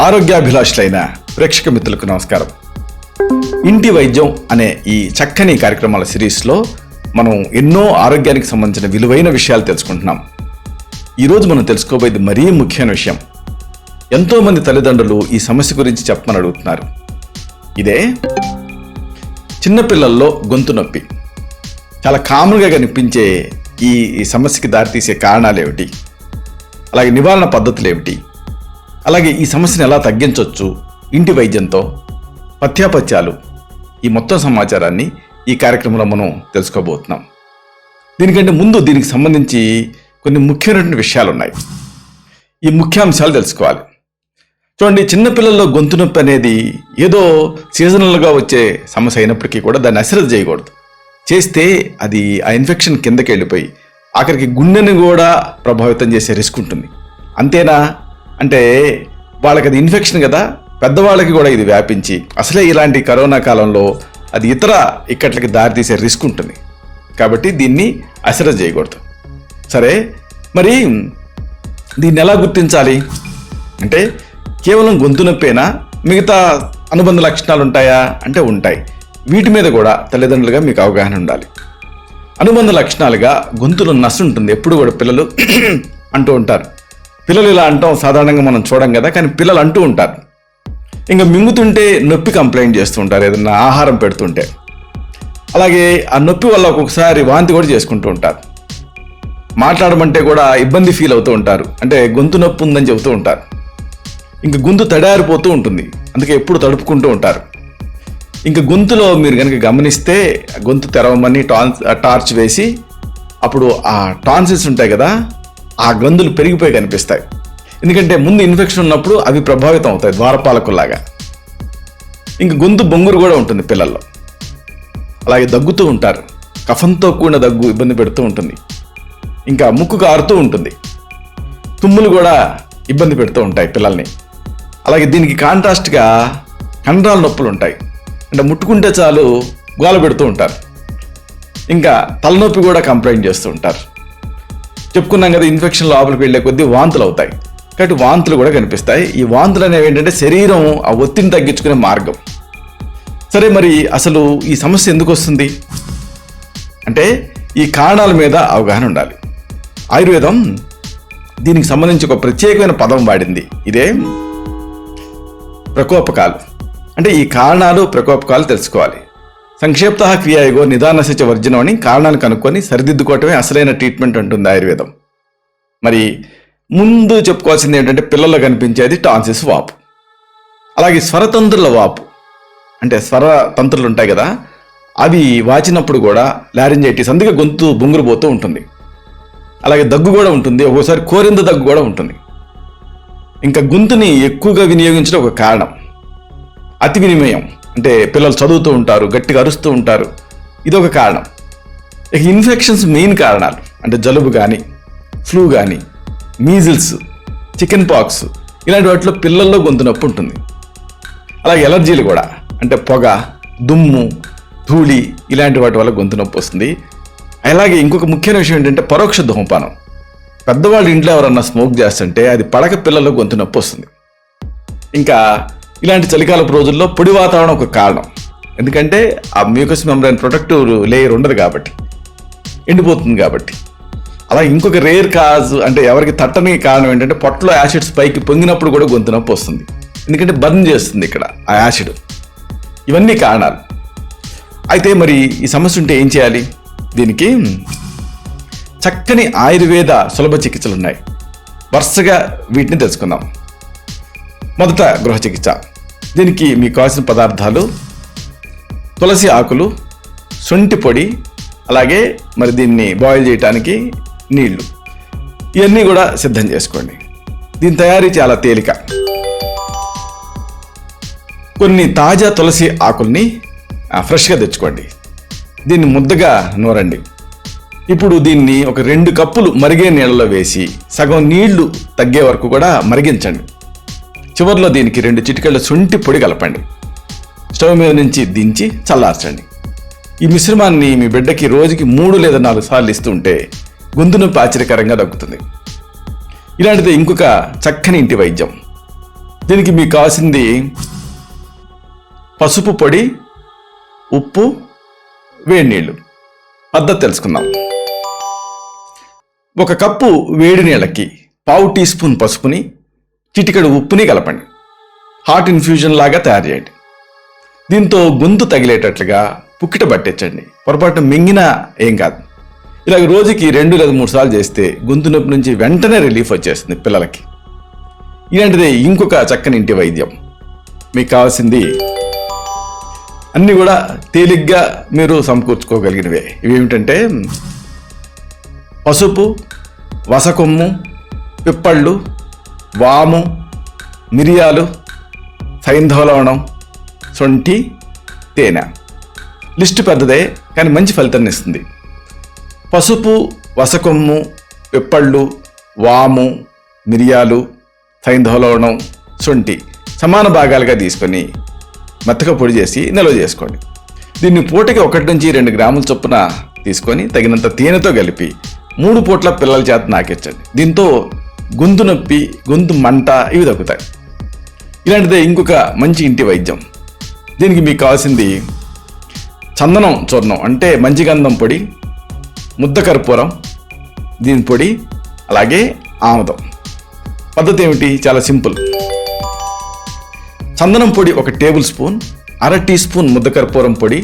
ఆరోగ్యాభిలాషులైన ప్రేక్షక మిత్రులకు నమస్కారం. ఇంటి వైద్యం అనే ఈ చక్కని కార్యక్రమాల సిరీస్లో మనం ఎన్నో ఆరోగ్యానికి సంబంధించిన విలువైన విషయాలు తెలుసుకుంటున్నాం. ఈరోజు మనం తెలుసుకోబోయేది మరీ ముఖ్యమైన విషయం. ఎంతోమంది తల్లిదండ్రులు ఈ సమస్య గురించి చెప్పమని అడుగుతున్నారు. ఇదే చిన్నపిల్లల్లో గొంతు నొప్పి. చాలా కామన్గా కనిపించే ఈ సమస్యకి దారితీసే కారణాలు ఏమిటి, అలాగే నివారణ పద్ధతులు ఏమిటి, అలాగే ఈ సమస్యను ఎలా తగ్గించవచ్చు ఇంటి వైద్యంతో, పథ్యాపథ్యాలు, ఈ మొత్తం సమాచారాన్ని ఈ కార్యక్రమంలో మనం తెలుసుకోబోతున్నాం. దీనికంటే ముందు దీనికి సంబంధించి కొన్ని ముఖ్యమైనటువంటి విషయాలు ఉన్నాయి. ఈ ముఖ్యాంశాలు తెలుసుకోవాలి. చూడండి, చిన్నపిల్లల్లో గొంతు నొప్పి అనేది ఏదో సీజనల్గా వచ్చే సమస్య అయినప్పటికీ కూడా దాన్ని అశ్రద్ధ చేయకూడదు. చేస్తే అది ఆ ఇన్ఫెక్షన్ కిందకి వెళ్ళిపోయి ఆఖరికి గుండెని కూడా ప్రభావితం చేసే రిస్క్ ఉంటుంది. అంతేనా అంటే వాళ్ళకి అది ఇన్ఫెక్షన్ కదా, పెద్దవాళ్ళకి కూడా ఇది వ్యాపించి అసలే ఇలాంటి కరోనా కాలంలో అది ఇతర ఇక్కట్లకి దారితీసే రిస్క్ ఉంటుంది. కాబట్టి దీన్ని అశ్రద్ధ చేయకూడదు. సరే, మరి దీన్ని ఎలా గుర్తించాలి అంటే కేవలం గొంతు నొప్పేనా, మిగతా అనుబంధ లక్షణాలు ఉంటాయా అంటే ఉంటాయి. వీటి మీద కూడా తల్లిదండ్రులుగా మీకు అవగాహన ఉండాలి. అనుబంధ లక్షణాలుగా గొంతులో నసు ఉంటుంది. ఎప్పుడు కూడా పిల్లలు అంటూ ఉంటారు. పిల్లలు ఇలా అంటాం సాధారణంగా మనం చూడం కదా, కానీ పిల్లలు అంటూ ఉంటారు. ఇంకా మింగుతుంటే నొప్పి కంప్లైంట్ చేస్తూ ఉంటారు ఏదన్నా ఆహారం పెడుతుంటే. అలాగే ఆ నొప్పి వల్ల ఒక్కొక్కసారి వాంతి కూడా చేసుకుంటూ ఉంటారు. మాట్లాడమంటే కూడా ఇబ్బంది ఫీల్ అవుతూ ఉంటారు, అంటే గొంతు నొప్పి ఉందని చెబుతూ ఉంటారు. ఇంకా గొంతు తడారిపోతూ ఉంటుంది, అందుకే ఎప్పుడు తడుపుకుంటూ ఉంటారు. ఇంకా గొంతులో మీరు కనుక గమనిస్తే గొంతు తెరవమని టార్చ్ వేసి అప్పుడు ఆ టాన్సిల్స్ ఉంటాయి కదా, ఆ గ్రంథులు పెరిగిపోయి కనిపిస్తాయి. ఎందుకంటే ముందు ఇన్ఫెక్షన్ ఉన్నప్పుడు అవి ప్రభావితం అవుతాయి ద్వారపాలకుల్లాగా. ఇంక గొంతు బొంగురు కూడా ఉంటుంది పిల్లల్లో. అలాగే దగ్గుతూ ఉంటారు, కఫంతో కూడిన దగ్గు ఇబ్బంది పెడుతూ ఉంటుంది. ఇంకా ముక్కు కారుతూ ఉంటుంది, తుమ్ములు కూడా ఇబ్బంది పెడుతూ ఉంటాయి పిల్లల్ని. అలాగే దీనికి కాంట్రాస్ట్గా కండరాల నొప్పులు ఉంటాయి, అంటే ముట్టుకుంటే చాలు గోల పెడుతూ ఉంటారు. ఇంకా తలనొప్పి కూడా కంప్లైంట్ చేస్తూ ఉంటారు. చెప్పుకున్నాం కదా, ఇన్ఫెక్షన్ లోపలికి వెళ్ళే కొద్దీ వాంతులు అవుతాయి, కాబట్టి వాంతులు కూడా కనిపిస్తాయి. ఈ వాంతులు అనేవి ఏంటంటే శరీరం ఆ ఒత్తిడిని తగ్గించుకునే మార్గం. సరే, మరి అసలు ఈ సమస్య ఎందుకు వస్తుంది అంటే ఈ కారణాల మీద అవగాహన ఉండాలి. ఆయుర్వేదం దీనికి సంబంధించి ఒక ప్రత్యేకమైన పదం వాడింది. ఇదే ప్రకోపకాలు. అంటే ఈ కారణాలు ప్రకోపకాలు తెలుసుకోవాలి. సంక్షేప్త క్రియాయుగో నిదానశిచ వర్జనం అని కారణాలు కనుక్కొని సరిదిద్దుకోవటమే అసలైన ట్రీట్మెంట్ అంటుంది ఆయుర్వేదం. మరి ముందు చెప్పుకోవాల్సింది ఏంటంటే పిల్లల్లో కనిపించేది టాన్సిల్స్ వాపు. అలాగే స్వరతంత్రుల వాపు, అంటే స్వరతంత్రులు ఉంటాయి కదా, అవి వాచినప్పుడు కూడా లారింజైటిస్, అందుకే గొంతు బొంగురుపోతూ ఉంటుంది. అలాగే దగ్గు కూడా ఉంటుంది, ఒక్కోసారి కోరింద దగ్గు కూడా ఉంటుంది. ఇంకా గొంతుని ఎక్కువగా వినియోగించడం ఒక కారణం. అతి వినిమయం, అంటే పిల్లలు చదువుతూ ఉంటారు, గట్టిగా అరుస్తూ ఉంటారు, ఇదొక కారణం. ఇక ఇన్ఫెక్షన్స్ మెయిన్ కారణాలు అంటే జలుబు కానీ, ఫ్లూ కానీ, మీజిల్స్, చికెన్ పాక్స్, ఇలాంటి వాటిలో పిల్లల్లో గొంతు నొప్పి ఉంటుంది. అలాగే ఎలర్జీలు కూడా, అంటే పొగ, దుమ్ము, ధూళి, ఇలాంటి వాటి వల్ల గొంతు నొప్పి వస్తుంది. అలాగే ఇంకొక ముఖ్యమైన విషయం ఏంటంటే పరోక్ష ధూమపానం. పెద్దవాళ్ళు ఇంట్లో ఎవరన్నా స్మోక్ చేస్తుంటే అది పడక పిల్లల్లో గొంతు నొప్పి వస్తుంది. ఇంకా ఇలాంటి చలికాలపు రోజుల్లో పొడి వాతావరణం ఒక కారణం. ఎందుకంటే ఆ మ్యూకస్ మెంబ్రేన్ ప్రొటెక్టివ్ లేయర్ ఉండదు కాబట్టి, ఎండిపోతుంది కాబట్టి. అలా ఇంకొక రేర్ కాజ్, అంటే ఎవరికి తట్టని కారణం ఏంటంటే పొట్టలో యాసిడ్స్ పైకి పొంగినప్పుడు కూడా గొంతు నొప్పి వస్తుంది. ఎందుకంటే బర్న్ చేస్తుంది ఇక్కడ ఆ యాసిడ్. ఇవన్నీ కారణాలు. అయితే మరి ఈ సమస్య ఉంటే ఏం చేయాలి? దీనికి చక్కని ఆయుర్వేద సులభ చికిత్సలు ఉన్నాయి. వరుసగా వీటిని తెలుసుకుందాం. మొదట గృహ చికిత్స. దీనికి మీకు కావాల్సిన పదార్థాలు తులసి ఆకులు, శొంఠి పొడి, అలాగే మరి దీన్ని బాయిల్ చేయడానికి నీళ్లు, ఇవన్నీ కూడా సిద్ధం చేసుకోండి. దీని తయారీ చాలా తేలిక. కొన్ని తాజా తులసి ఆకుల్ని ఫ్రెష్గా తెచ్చుకోండి. దీన్ని ముద్దగా నూరండి. ఇప్పుడు దీన్ని ఒక 2 కప్పులు మరిగే నీళ్ళలో వేసి సగం నీళ్లు తగ్గే వరకు కూడా మరిగించండి. చివరిలో దీనికి 2 చిటికెళ్ళ శొంఠి పొడి కలపండి. స్టవ్ మీద నుంచి దించి చల్లార్చండి. ఈ మిశ్రమాన్ని మీ బిడ్డకి రోజుకి 3 లేదా 4 సార్లు ఇస్తుంటే గొంతు నొప్పి ఆశ్చర్యకరంగా తగ్గుతుంది. ఇలాంటిది ఇంకొక చక్కని ఇంటి వైద్యం. దీనికి మీకు కావాల్సింది పసుపు పొడి, ఉప్పు, వేడి నీళ్ళు. పద్ధతి తెలుసుకుందాం. 1 కప్పు వేడి నీళ్ళకి 1/2 టీ స్పూన్ పసుపుని, చిటికెడు ఉప్పుని కలపండి. హార్ట్ ఇన్ఫ్యూజన్ లాగా తయారు చేయండి. దీంతో గొంతు తగిలేటట్లుగా పుక్కిట పట్టించండి. పొరపాటు మింగినా ఏం కాదు. ఇలాగ రోజుకి 2 లేదా 3 సార్లు చేస్తే గొంతు నొప్పి నుంచి వెంటనే రిలీఫ్ వచ్చేస్తుంది పిల్లలకి. ఇలాంటిదే ఇంకొక చక్కని ఇంటి వైద్యం. మీకు కావాల్సింది అన్నీ కూడా తేలిగ్గా మీరు సమకూర్చుకోగలిగినవే. ఇవేమిటంటే పసుపు, వసకొమ్ము, పిప్పళ్ళు, వాము, మిరియాలు, సైంధవలవణం, సొంటి, తేనె. లిస్టు పెద్దదే కానీ మంచి ఫలితాన్ని ఇస్తుంది. పసుపు, వసకొమ్ము, పిప్పళ్ళు, వాము, మిరియాలు, సైంధవలవణం, సొంటి సమాన భాగాలుగా తీసుకొని మెత్తగా పొడి చేసి నిల్వ చేసుకోండి. దీన్ని పూటకి 1 నుంచి 2 గ్రాముల చొప్పున తీసుకొని తగినంత తేనెతో కలిపి 3 పూట్ల పిల్లల చేత నాకించండి. దీంతో గొంతు నొప్పి, గొంతు మంట ఇవి తగ్గుతాయి. ఇలాంటిదే ఇంకొక మంచి ఇంటి వైద్యం. దీనికి మీకు కావాల్సింది చందనం చూర్ణం అంటే మంచిగంధం పొడి, ముద్ద కర్పూరం, దీని పొడి, అలాగే ఆముదం. పద్ధతి ఏమిటి? చాలా సింపుల్. చందనం పొడి 1 టేబుల్ స్పూన్, 1/2 టీ స్పూన్ ముద్ద కర్పూరం పొడి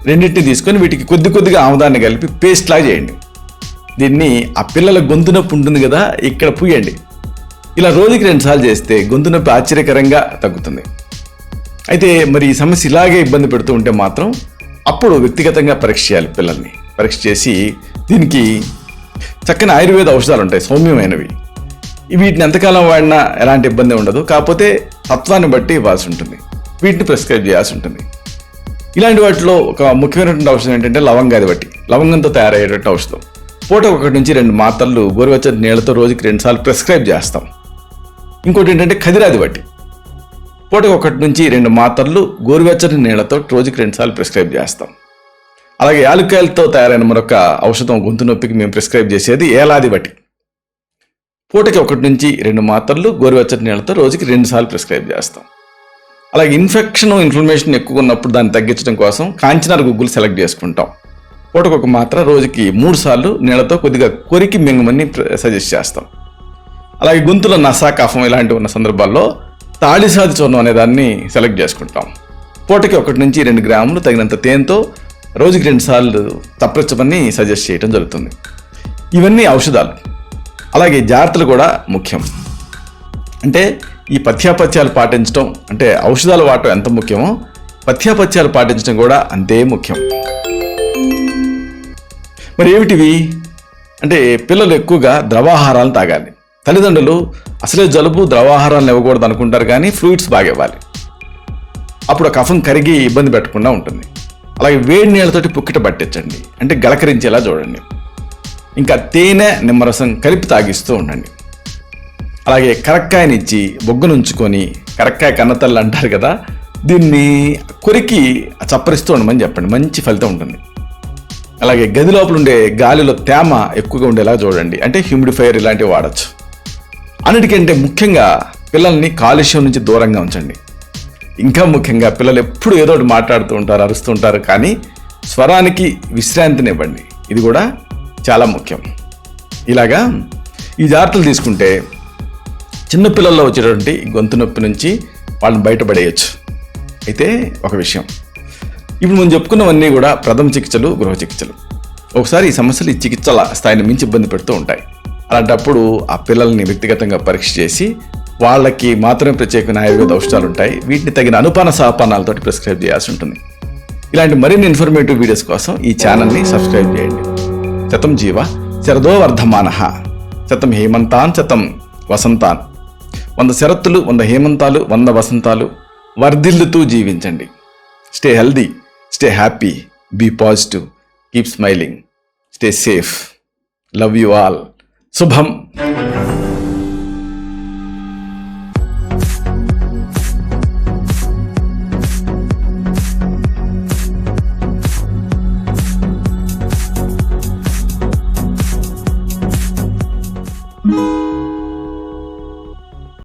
రెండింటిని తీసుకొని వీటికి కొద్దిగా ఆముదాన్ని కలిపి పేస్ట్ లాగా చేయండి. దీన్ని ఆ పిల్లల గొంతు నొప్పి ఉంటుంది కదా, ఇక్కడ పూయండి. ఇలా రోజుకి 2 సార్లు చేస్తే గొంతు నొప్పి ఆశ్చర్యకరంగా తగ్గుతుంది. అయితే మరి ఈ సమస్య ఇలాగే ఇబ్బంది పెడుతూ ఉంటే మాత్రం అప్పుడు వ్యక్తిగతంగా పరీక్ష చేయాలి. పిల్లల్ని పరీక్ష చేసి దీనికి చక్కని ఆయుర్వేద ఔషధాలు ఉంటాయి, సౌమ్యమైనవి. వీటిని ఎంతకాలం వాడినా ఎలాంటి ఇబ్బంది ఉండదు. కాకపోతే తత్వాన్ని బట్టి ఇవ్వాల్సి ఉంటుంది. వీటిని ప్రిస్క్రైబ్ చేయాల్సి ఉంటుంది. ఇలాంటి వాటిలో ఒక ముఖ్యమైనటువంటి ఔషధం ఏంటంటే లవంగాది బట్టి, లవంగంతో తయారయ్యేటువంటి ఔషధం. పూట 1 నుంచి 2 మాత్రలు గోరువెచ్చని నీళ్లతో రోజుకి 2 సార్లు ప్రిస్క్రైబ్ చేస్తాం. ఇంకోటి ఏంటంటే ఖదిరాది బట్టి, పూటకు 1 నుంచి 2 మాత్రలు గోరువెచ్చని నీళ్లతో రోజుకి 2 సార్లు ప్రిస్క్రైబ్ చేస్తాం. అలాగే యాలుక్కాయలతో తయారైన మరొక ఔషధం గొంతు నొప్పికి మేము ప్రిస్క్రైబ్ చేసేది ఏలాది బట్టి. పూటకి 1 నుంచి 2 మాత్రలు గోరువెచ్చని నీళ్లతో రోజుకి 2 సార్లు ప్రిస్క్రైబ్ చేస్తాం. అలాగే ఇన్ఫెక్షన్ ఎక్కువ ఉన్నప్పుడు దాన్ని తగ్గించడం కోసం కాంచనార గుగ్గులు సెలెక్ట్ చేసుకుంటాం. పూటకు 1 మాత్ర రోజుకి 3 సార్లు నీళ్లతో కొద్దిగా కొరికి మింగమని సజెస్ట్ చేస్తాం. అలాగే గొంతులో నసా, కఫం ఇలాంటివి ఉన్న సందర్భాల్లో తాళిసాది చూర్ణం అనే దాన్ని సెలెక్ట్ చేసుకుంటాం. పూటకి 1 నుంచి 2 గ్రాములు తగినంత తేనెతో రోజుకి 2 సార్లు తప్పచ్చమని సజెస్ట్ చేయడం జరుగుతుంది. ఇవన్నీ ఔషధాలు. అలాగే జాగ్రత్తలు కూడా ముఖ్యం. అంటే ఈ పథ్యాపథ్యాలు పాటించడం, అంటే ఔషధాలు వాడటం ఎంత ముఖ్యమో పథ్యాపథ్యాలు పాటించడం కూడా అంతే ముఖ్యం. మరి ఏమిటివి అంటే పిల్లలు ఎక్కువగా ద్రవాహారాలను తాగాలి. తల్లిదండ్రులు అసలే జలుబు, ద్రవాహారాలను ఇవ్వకూడదు అనుకుంటారు, కానీ ఫ్లూయిడ్స్ బాగా ఇవ్వాలి. అప్పుడు కఫం కరిగి ఇబ్బంది పెట్టకుండా ఉంటుంది. అలాగే వేడి నీళ్ళతోటి పుక్కిట పట్టించండి, అంటే గలకరించేలా చూడండి. ఇంకా తేనె, నిమ్మరసం కలిపి తాగిస్తూ ఉండండి. అలాగే కరక్కాయనిచ్చి బొగ్గనుంచుకొని, కరక్కాయ కన్నతల్లి అంటారు కదా, దీన్ని కొరికి చప్పరిస్తూ ఉండమని చెప్పండి. మంచి ఫలితం ఉంటుంది. అలాగే గది లోపల ఉండే గాలిలో తేమ ఎక్కువగా ఉండేలా చూడండి, అంటే హ్యూమిడిఫైయర్ ఇలాంటివి వాడచ్చు. అన్నిటికంటే ముఖ్యంగా పిల్లల్ని కాలుష్యం నుంచి దూరంగా ఉంచండి. ఇంకా ముఖ్యంగా పిల్లలు ఎప్పుడు ఏదో ఒకటి మాట్లాడుతూ ఉంటారు, అరుస్తూ ఉంటారు, కానీ స్వరానికి విశ్రాంతినివ్వండి. ఇది కూడా చాలా ముఖ్యం. ఇలాగా ఈ జాగ్రత్తలు తీసుకుంటే చిన్నపిల్లల్లో వచ్చేటువంటి గొంతు నొప్పి నుంచి వాళ్ళని బయటపడేయచ్చు. అయితే ఒక విషయం, ఇప్పుడు మనం చెప్పుకున్నవన్నీ కూడా ప్రథమ చికిత్సలు, గృహ చికిత్సలు. ఒకసారి ఈ సమస్యలు ఈ చికిత్సల స్థాయిని మించి ఇబ్బంది పెడుతూ ఉంటాయి. అలాంటప్పుడు ఆ పిల్లల్ని వ్యక్తిగతంగా పరీక్ష చేసి వాళ్ళకి మాత్రమే ప్రత్యేకమైన ఆయుర్వేద ఔషధాలు ఉంటాయి. వీటిని తగిన అనుపాన సహపానాలతో ప్రిస్క్రైబ్ చేయాల్సి ఉంటుంది. ఇలాంటి మరిన్ని ఇన్ఫర్మేటివ్ వీడియోస్ కోసం ఈ ఛానల్ని సబ్స్క్రైబ్ చేయండి. శతం జీవ శరదో వర్ధమానః, శతం హేమంతాన్ శతం వసంతాన్. 100 శరత్తులు, 100 హేమంతాలు, 100 వసంతాలు వర్ధిల్లుతూ జీవించండి. Stay healthy, stay happy, be positive, keep smiling, stay safe. Love you all. శుభం. you.